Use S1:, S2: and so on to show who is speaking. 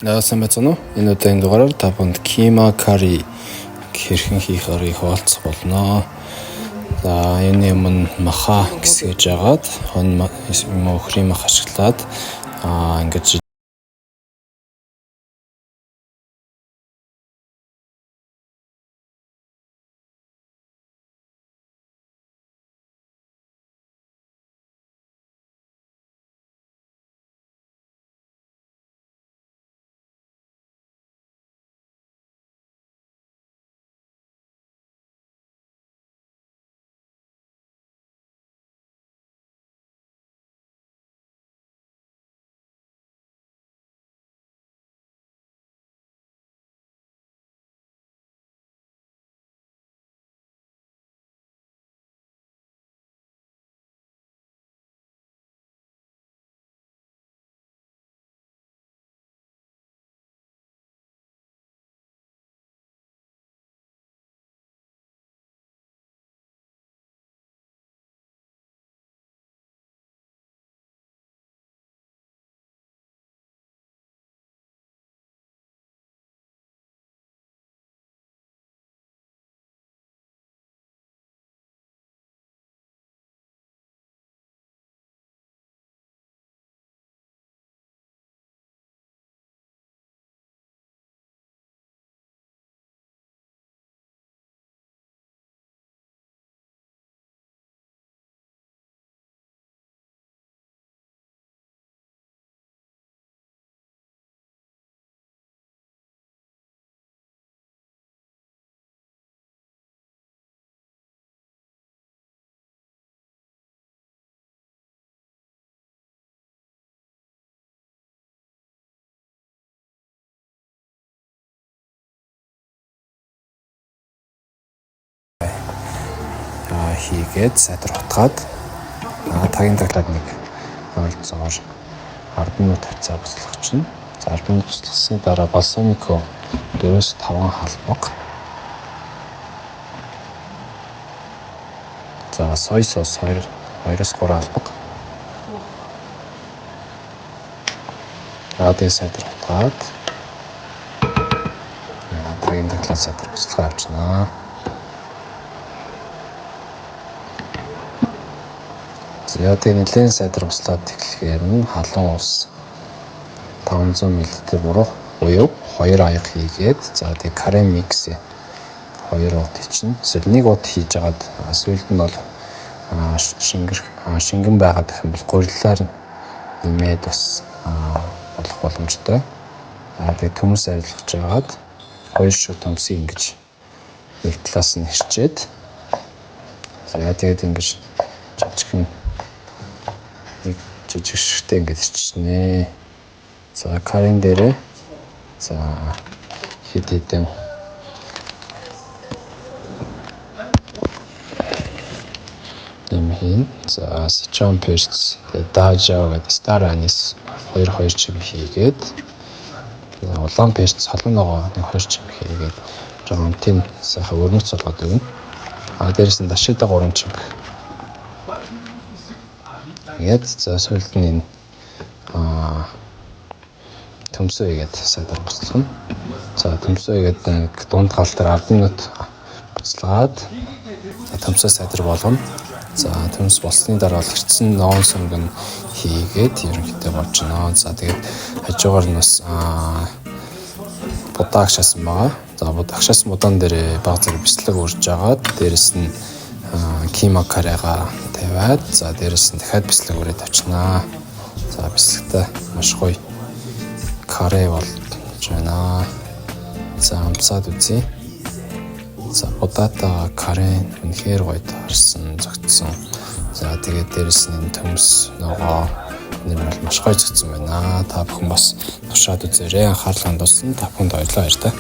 S1: Сайн байцгаана уу? Энэ удаагийн дугаараар та бүхэнд кима карри хэрхэн хийх аргыг хуваалцах болно. За энэ юм маха гэсгэж жагаад өхрийн мах ашиглаад ингэж хийгээд сайтар утгаад тагийн таглаад нэг ойролцоогоор 10 минут тавьцаа буслах чинь. За 10 минут бусласны дараа балсамико 4-5 халбаг. За сой сос 2-3 халбаг. Тэгээд сайтар утгаад тагийн таглаад сайтар буслахаа авчнаа. За тэгээд нэлээд сайдар буслаад эхлэхээр нь халуун ус 500 мл буюу 2 аяга хийгээд за тэгээд карри микс 2 удаа чинь. Эсвэл 1 удаа хийж агаад сүүлд нь бол шингэн байгаад гэх юм бол гурилаар нэмээд бас болох боломжтой. Тэгээд төмс арилгаж агаад 2 шив төмсийг ингэж нэг талаас нь хэрчээд за тэгээд ингэж жижиг шигтэй ингэж ирчихнэ. За карин дээрээ за хэд хэдэн хийн. За сичон перц дажаа гэдэг стар анис 2 чим хийгээд улаан перц салган ногоо 2 чим хийгээд жоохон тийм сайхан өрнөц болгоод өгнө. Дээрээс нь дашида 3 чим. Тэгээд за сүүлд нь төмсөө игээд сайдар буслах нь. За төмсөө игээд дунд гал дээр 10 минут буцлагаад за төмсөө сайдар болгоно. За төмс болсны дараа бол хэрцэн ноон сүмгэн хийгээд ерөнхийдөө болж байна. За тэгээд хажуугаар нь бас будаа агшаасан байгаа. За будаа агшаасан будаан дээр баг зэрэг бислэг урьж агаад дээрэс нь кима каррига тавиад за дээрэс нь дахиад бислэг өрөө тавьчихнаа. За бислэгтэй маш гоё карри болж байна. За амцаад үзье. За будаатай карри үнэхээр гоё таарсан, зөгцсөн. За тэгээд дээрэс нь төмс ногоо энэ бол маш гоё зөгцсөн байна. Та бүхэн бас туршаад үзээрэй. Анхаарлаа хандуулсан та бүхэнд баярлалаа.